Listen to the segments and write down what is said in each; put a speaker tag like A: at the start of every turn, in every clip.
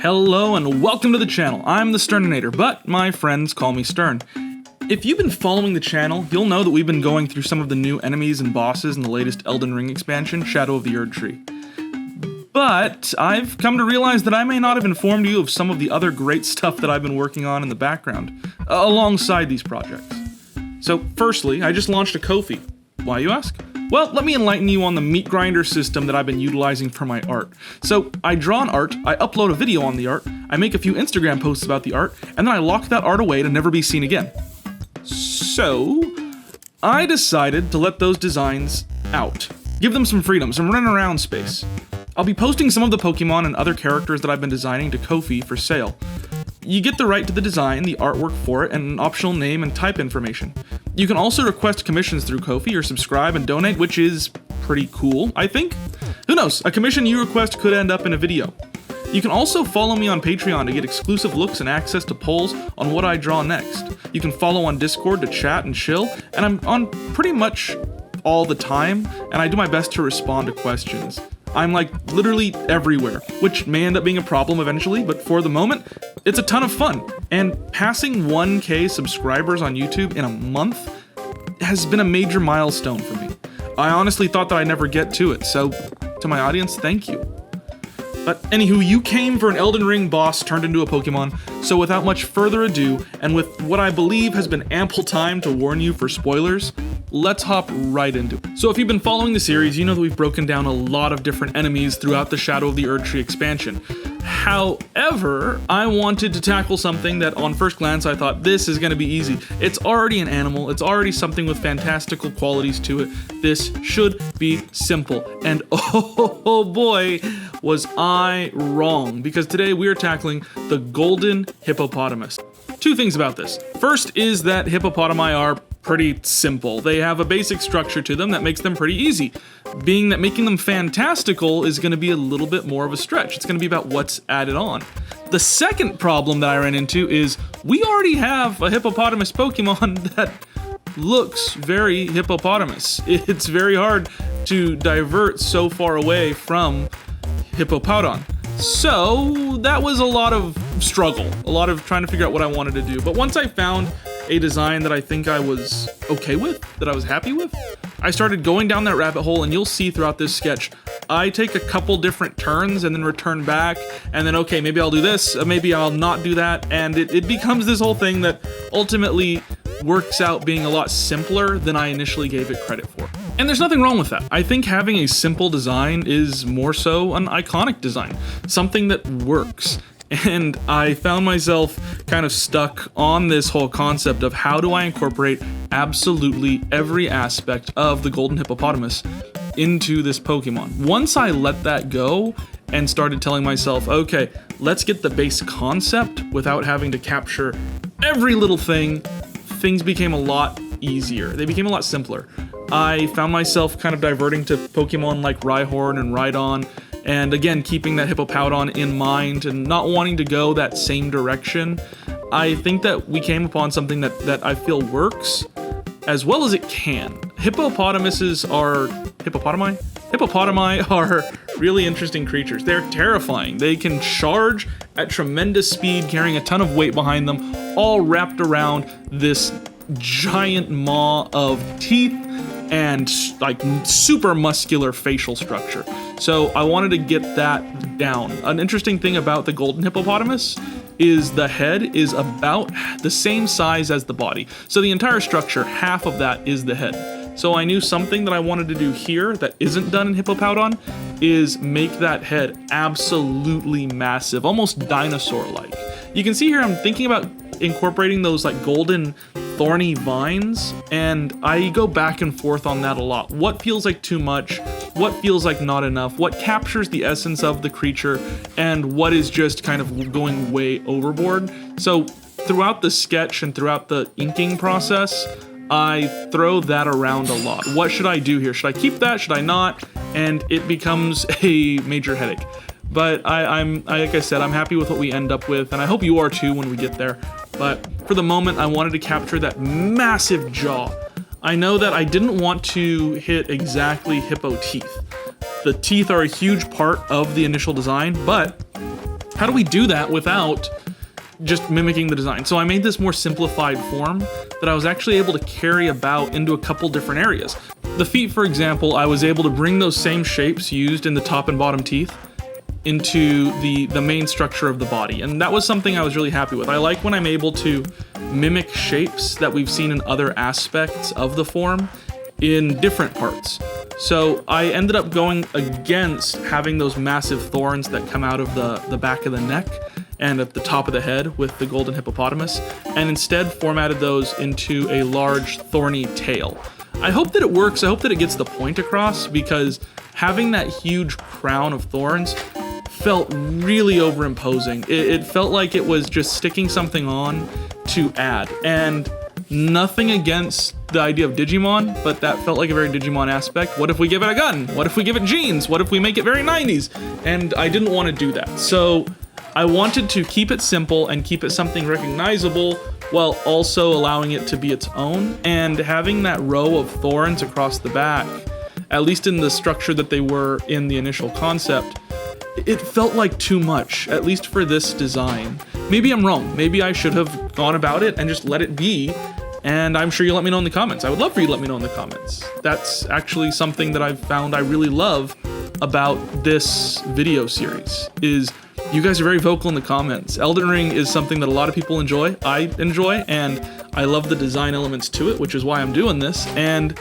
A: Hello and welcome to the channel. I'm the Thesterninator, but my friends call me Stern. If you've been following the channel, you'll know that we've been going through some of the new enemies and bosses in the latest Elden Ring expansion, Shadow of the Erdtree. But I've come to realize that I may not have informed you of some of the other great stuff that I've been working on in the background, alongside these projects. So firstly, I just launched a Ko-fi. Why, you ask? Well, let me enlighten you on the meat grinder system that I've been utilizing for my art. So, I draw an art, I upload a video on the art, I make a few Instagram posts about the art, and then I lock that art away to never be seen again. So, I decided to let those designs out. Give them some freedom, some run around space. I'll be posting some of the Pokemon and other characters that I've been designing to Ko-fi for sale. You get the right to the design, the artwork for it, and an optional name and type information. You can also request commissions through Ko-fi or subscribe and donate, which is pretty cool, I think. Who knows, a commission you request could end up in a video. You can also follow me on Patreon to get exclusive looks and access to polls on what I draw next. You can follow on Discord to chat and chill, and I'm on pretty much all the time, and I do my best to respond to questions. I'm like literally everywhere, which may end up being a problem eventually, but for the moment, it's a ton of fun. And passing 1K subscribers on YouTube in a month has been a major milestone for me. I honestly thought that I'd never get to it, so to my audience, thank you. But anywho, you came for an Elden Ring boss turned into a Pokemon, so without much further ado, and with what I believe has been ample time to warn you for spoilers, let's hop right into it. So if you've been following the series, you know that we've broken down a lot of different enemies throughout the Shadow of the Erdtree expansion. However, I wanted to tackle something that on first glance I thought this is going to be easy. It's already an animal, it's already something with fantastical qualities to it. This should be simple. And oh boy, was I wrong, because today we are tackling the golden hippopotamus. Two things about this. First is that hippopotami are pretty simple. They have a basic structure to them that makes them pretty easy. Being that making them fantastical is going to be a little bit more of a stretch. It's going to be about what's added on. The second problem that I ran into is we already have a hippopotamus Pokemon that looks very hippopotamus. It's very hard to divert so far away from Hippopowdon. So that was a lot of struggle, a lot of trying to figure out what I wanted to do. But once I found a design that I think I was okay with, that I was happy with, I started going down that rabbit hole, and you'll see throughout this sketch, I take a couple different turns and then return back, and then okay, maybe I'll do this, maybe I'll not do that, and it becomes this whole thing that ultimately works out being a lot simpler than I initially gave it credit for. And there's nothing wrong with that. I think having a simple design is more so an iconic design, something that works. And I found myself kind of stuck on this whole concept of how do I incorporate absolutely every aspect of the golden hippopotamus into this Pokemon. Once I let that go and started telling myself, okay, let's get the base concept without having to capture every little thing, things became a lot easier. They became a lot simpler. I found myself kind of diverting to Pokemon like Rhyhorn and Rhydon, and again, keeping that Hippopowdon in mind and not wanting to go that same direction. I think that we came upon something that I feel works as well as it can. Hippopotami are really interesting creatures. They're terrifying. They can charge at tremendous speed, carrying a ton of weight behind them, all wrapped around this giant maw of teeth and like super muscular facial structure. So I wanted to get that down. An interesting thing about the golden hippopotamus is the head is about the same size as the body. So the entire structure, half of that is the head. So I knew something that I wanted to do here that isn't done in Hippopowdon is make that head absolutely massive, almost dinosaur-like. You can see here I'm thinking about incorporating those like golden thorny vines, and I go back and forth on that a lot. What feels like too much, what feels like not enough, what captures the essence of the creature, and what is just kind of going way overboard. So throughout the sketch and throughout the inking process, I throw that around a lot. What should I do here? Should I keep that? Should I not? And it becomes a major headache. But like I said, I'm happy with what we end up with, and I hope you are too when we get there. But for the moment, I wanted to capture that massive jaw. I know that I didn't want to hit exactly hippo teeth. The teeth are a huge part of the initial design, but how do we do that without just mimicking the design? So I made this more simplified form that I was actually able to carry about into a couple different areas. The feet, for example, I was able to bring those same shapes used in the top and bottom teeth into the main structure of the body, and that was something I was really happy with. I like when I'm able to mimic shapes that we've seen in other aspects of the form in different parts. So I ended up going against having those massive thorns that come out of the back of the neck and at the top of the head with the golden hippopotamus, and instead formatted those into a large thorny tail. I hope that it works. I hope that it gets the point across, because having that huge crown of thorns felt really overimposing. It felt like it was just sticking something on to add, and nothing against the idea of Digimon, but that felt like a very Digimon aspect. What if we give it a gun? What if we give it jeans? What if we make it very 90s? And I didn't want to do that. So I wanted to keep it simple and keep it something recognizable while also allowing it to be its own, and having that row of thorns across the back, at least in the structure that they were in the initial concept, it felt like too much, at least for this design. Maybe I'm wrong. Maybe I should have gone about it and just let it be, and I'm sure you'll let me know in the comments. I would love for you to let me know in the comments. That's actually something that I've found I really love about this video series, is you guys are very vocal in the comments. Elden Ring is something that a lot of people enjoy. I enjoy, and I love the design elements to it, which is why I'm doing this. And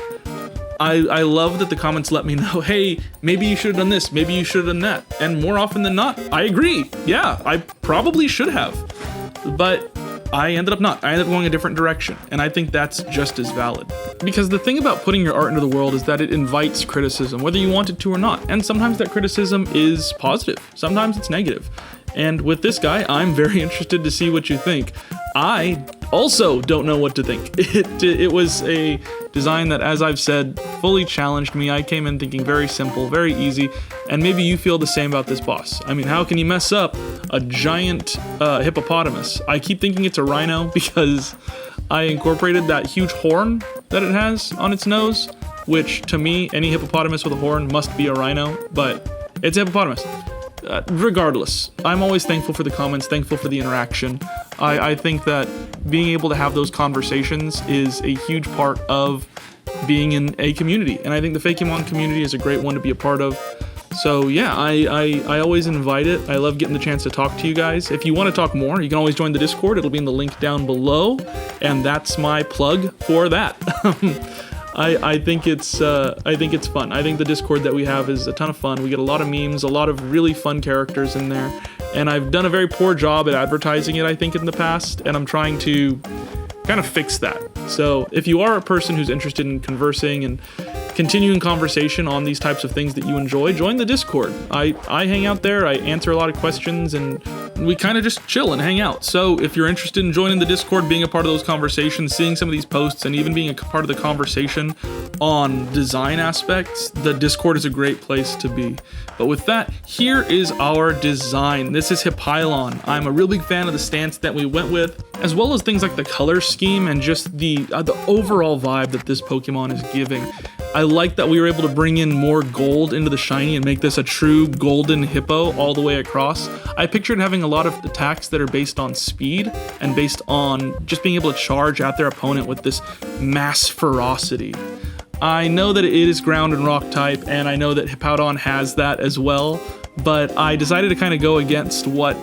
A: I love that the comments let me know, hey, maybe you should have done this, maybe you should have done that. And more often than not, I agree. Yeah, I probably should have. But I ended up not. I ended up going a different direction, and I think that's just as valid. Because the thing about putting your art into the world is that it invites criticism, whether you want it to or not. And sometimes that criticism is positive, sometimes it's negative. And with this guy, I'm very interested to see what you think. I also don't know what to think. It was a design that, as I've said, fully challenged me. I came in thinking very simple, very easy, and maybe you feel the same about this boss. I mean, how can you mess up a giant hippopotamus? I keep thinking it's a rhino because I incorporated that huge horn that it has on its nose, which to me, any hippopotamus with a horn must be a rhino, but it's a hippopotamus. Regardless, I'm always thankful for the comments, thankful for the interaction. I think that being able to have those conversations is a huge part of being in a community, and I think the Fakemon community is a great one to be a part of. So yeah, I always invite it. I love getting the chance to talk to you guys. If you want to talk more, you can always join the Discord. It'll be in the link down below, and that's my plug for that. I think it's fun. I think the Discord that we have is a ton of fun. We get a lot of memes, a lot of really fun characters in there, and I've done a very poor job at advertising it, I think, in the past, and I'm trying to kind of fix that. So if you are a person who's interested in conversing and continuing conversation on these types of things that you enjoy, join the Discord. I hang out there, I answer a lot of questions, and we kind of just chill and hang out. So if you're interested in joining the Discord, being a part of those conversations, seeing some of these posts, and even being a part of the conversation on design aspects, the Discord is a great place to be. But with that, here is our design. This is Hippylon. I'm a real big fan of the stance that we went with, as well as things like the color scheme and just the overall vibe that this Pokemon is giving. I like that we were able to bring in more gold into the shiny and make this a true golden hippo all the way across. I pictured having a lot of attacks that are based on speed and based on just being able to charge at their opponent with this mass ferocity. I know that it is ground and rock type, and I know that Hippowdon has that as well, but I decided to kind of go against what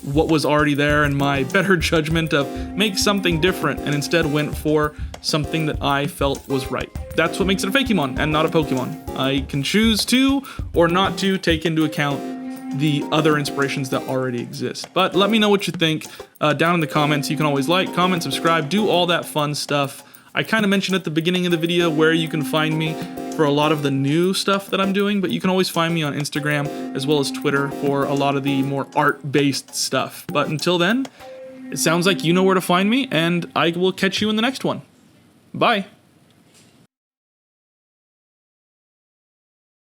A: was already there and my better judgment of make something different, and instead went for something that I felt was right. That's what makes it a Fakemon and not a Pokemon. I can choose to or not to take into account the other inspirations that already exist. But let me know what you think down in the comments. You can always like, comment, subscribe, do all that fun stuff. I kind of mentioned at the beginning of the video where you can find me for a lot of the new stuff that I'm doing, but you can always find me on Instagram as well as Twitter for a lot of the more art-based stuff. But until then, it sounds like you know where to find me, and I will catch you in the next one. Bye.